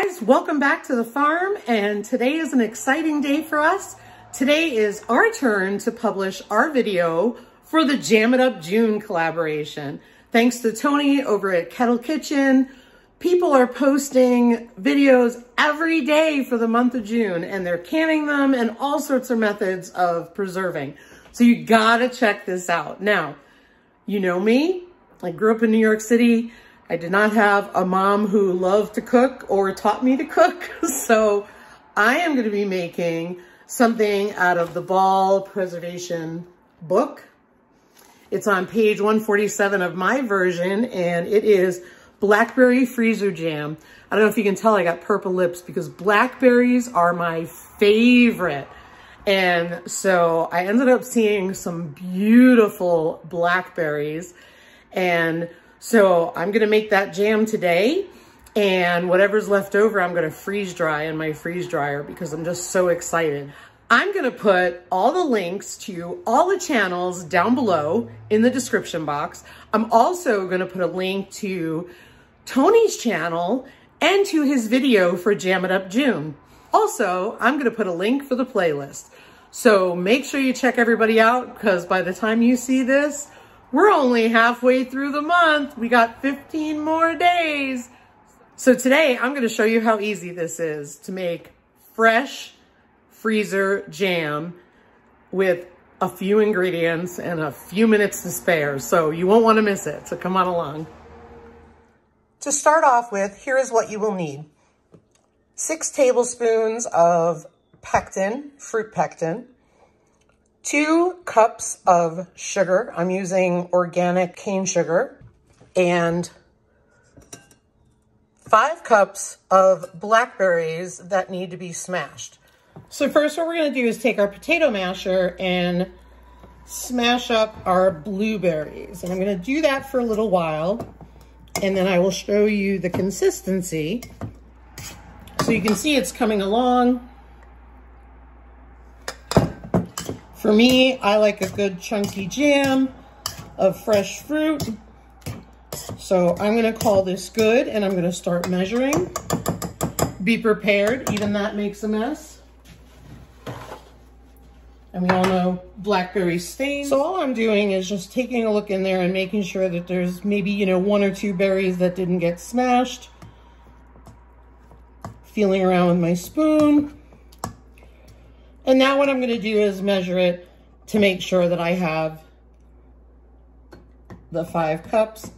guys, welcome back to the farm, and today is an exciting day for us. Today is our turn to publish our video for the Jam It Up June collaboration. Thanks to Tony over at Kettle Kitchen. People are posting videos every day for the month of June, and they're canning them and all sorts of methods of preserving. So you gotta check this out. Now, you know me, I grew up in New York City. I did not have a mom who loved to cook or taught me to cook. So I am going to be making something out of the ball preservation book. It's on page 147 of my version, and it is Blackberry Freezer Jam. I don't know if you can tell I got purple lips because blackberries are my favorite. And so I ended up seeing some beautiful blackberries, and so I'm gonna make that jam today, and whatever's left over, I'm gonna freeze dry in my freeze dryer because I'm just so excited. I'm gonna put all the links to all the channels down below in the description box. I'm also gonna put a link to Tony's channel and to his video for Jam It Up June. Also, I'm gonna put a link for the playlist. So make sure you check everybody out, because by the time you see this, we're only halfway through the month. We got 15 more days. So today I'm gonna show you how easy this is to make fresh freezer jam with a few ingredients and a few minutes to spare. So you won't wanna miss it, so come on along. To start off with, here is what you will need. 6 tablespoons of pectin, fruit pectin, 2 cups of sugar. I'm using organic cane sugar, and 5 cups of blackberries that need to be smashed. So first what we're gonna do is take our potato masher and smash up our blueberries. And I'm gonna do that for a little while, and then I will show you the consistency. So you can see it's coming along. For me, I like a good chunky jam of fresh fruit. So I'm gonna call this good, and I'm gonna start measuring. Be prepared, even that makes a mess. And we all know blackberry stains. So all I'm doing is just taking a look in there and making sure that there's maybe, 1 or 2 berries that didn't get smashed. Feeling around with my spoon. And now what I'm gonna do is measure it to make sure that I have the 5 cups.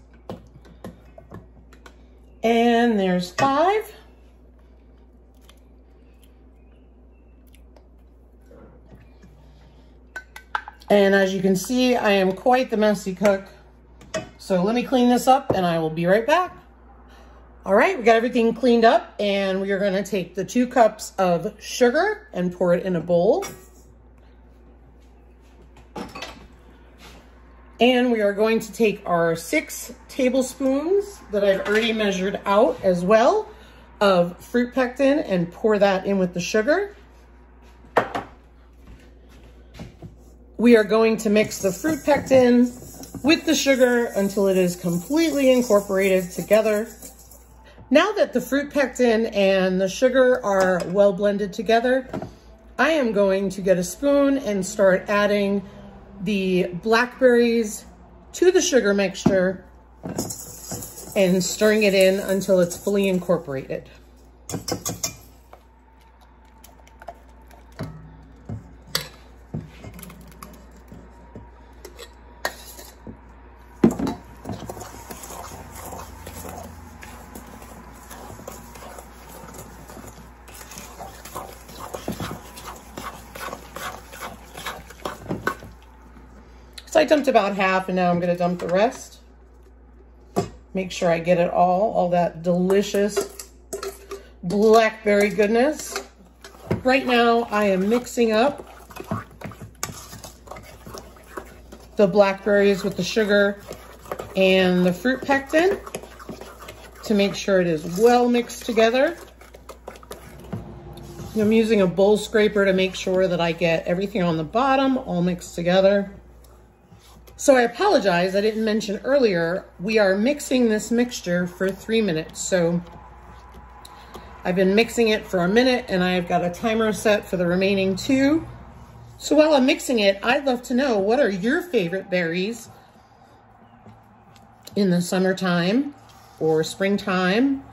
And there's 5. And as you can see, I am quite the messy cook. So let me clean this up and I will be right back. All right, we got everything cleaned up, and we are gonna take the 2 cups of sugar and pour it in a bowl. And we are going to take our 6 tablespoons that I've already measured out as well of fruit pectin and pour that in with the sugar. We are going to mix the fruit pectin with the sugar until it is completely incorporated together. Now that the fruit pectin and the sugar are well blended together, I am going to get a spoon and start adding the blackberries to the sugar mixture and stirring it in until it's fully incorporated. So I dumped about half, and now I'm gonna dump the rest. Make sure I get it all that delicious blackberry goodness. Right now I am mixing up the blackberries with the sugar and the fruit pectin to make sure it is well mixed together. I'm using a bowl scraper to make sure that I get everything on the bottom all mixed together. So I apologize, I didn't mention earlier, we are mixing this mixture for 3 minutes. So I've been mixing it for a minute and I've got a timer set for the remaining 2. So while I'm mixing it, I'd love to know, what are your favorite berries in the summertime or springtime?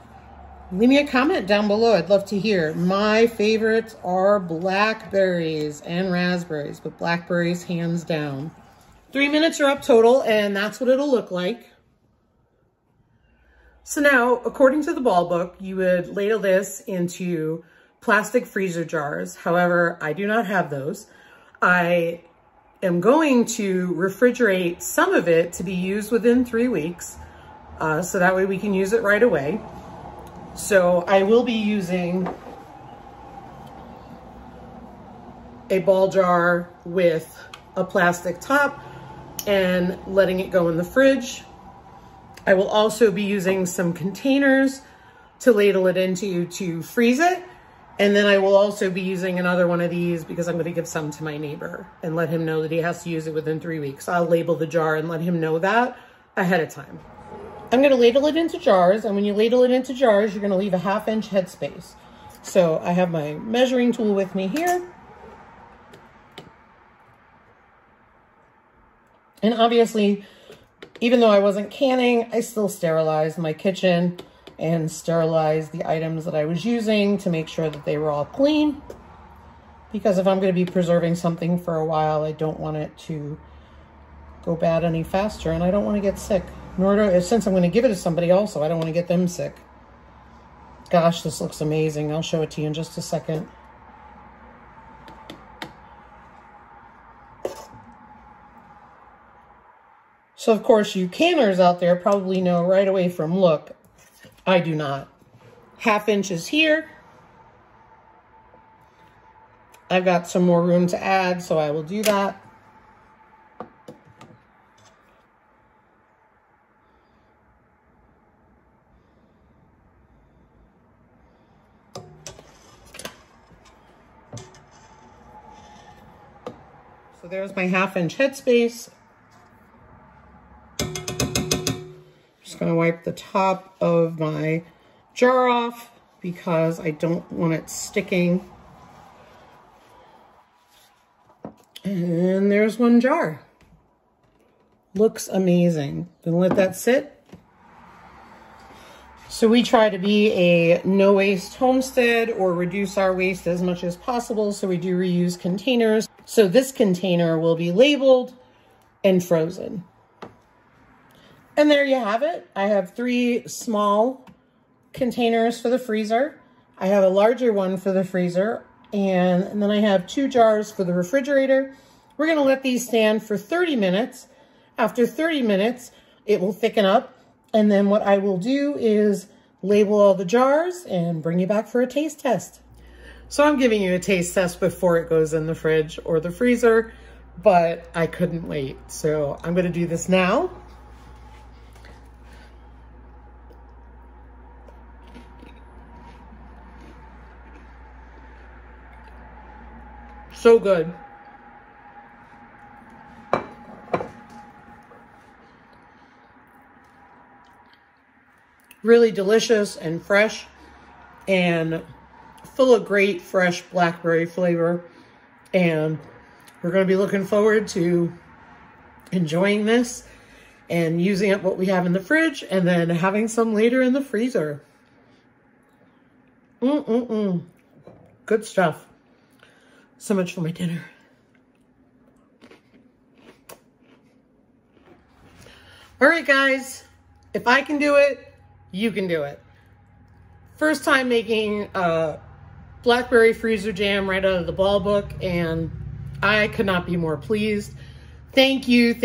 Leave me a comment down below. I'd love to hear. My favorites are blackberries and raspberries, but blackberries hands down. 3 minutes are up total, and that's what it'll look like. So now, according to the ball book, you would ladle this into plastic freezer jars. However, I do not have those. I am going to refrigerate some of it to be used within 3 weeks, so that way we can use it right away. So I will be using a ball jar with a plastic top and letting it go in the fridge. I will also be using some containers to ladle it into to freeze it. And then I will also be using another one of these because I'm going to give some to my neighbor and let him know that he has to use it within 3 weeks. I'll label the jar and let him know that ahead of time. I'm going to ladle it into jars, and when you ladle it into jars, you're going to leave a 1/2 inch headspace. So I have my measuring tool with me here. And obviously, even though I wasn't canning, I still sterilized my kitchen and sterilized the items that I was using to make sure that they were all clean. Because if I'm going to be preserving something for a while, I don't want it to go bad any faster, and I don't want to get sick. Nor do, since I'm going to give it to somebody also, I don't want to get them sick. Gosh, this looks amazing. I'll show it to you in just a second. So of course, you canners out there probably know right away from look. I do not. 1/2 inch is here. I've got some more room to add, so I will do that. So there's my 1/2 inch headspace. Just gonna wipe the top of my jar off because I don't want it sticking. And there's one jar. Looks amazing. Gonna let that sit. So we try to be a no waste homestead or reduce our waste as much as possible. So we do reuse containers. So this container will be labeled and frozen. And there you have it. I have 3 small containers for the freezer. I have a larger one for the freezer. And then I have 2 jars for the refrigerator. We're gonna let these stand for 30 minutes. After 30 minutes, it will thicken up. And then what I will do is label all the jars and bring you back for a taste test. So I'm giving you a taste test before it goes in the fridge or the freezer, but I couldn't wait. So I'm gonna do this now. So good. Really delicious and fresh and full of great fresh blackberry flavor. And we're going to be looking forward to enjoying this and using up what we have in the fridge and then having some later in the freezer. Good stuff. So much for my dinner. All right, guys, if I can do it, you can do it. First time making Blackberry Freezer Jam right out of the ball book, and I could not be more pleased. Thank you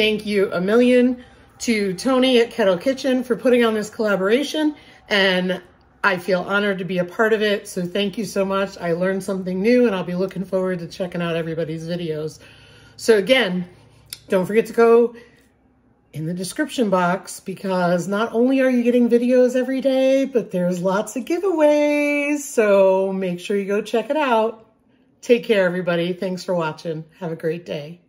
a million to Tony at Kettle Kitchen for putting on this collaboration, and I feel honored to be a part of it, so thank you so much. I learned something new, and I'll be looking forward to checking out everybody's videos. So again, don't forget to go in the description box, because not only are you getting videos every day, but there's lots of giveaways. So make sure you go check it out. Take care, everybody. Thanks for watching. Have a great day.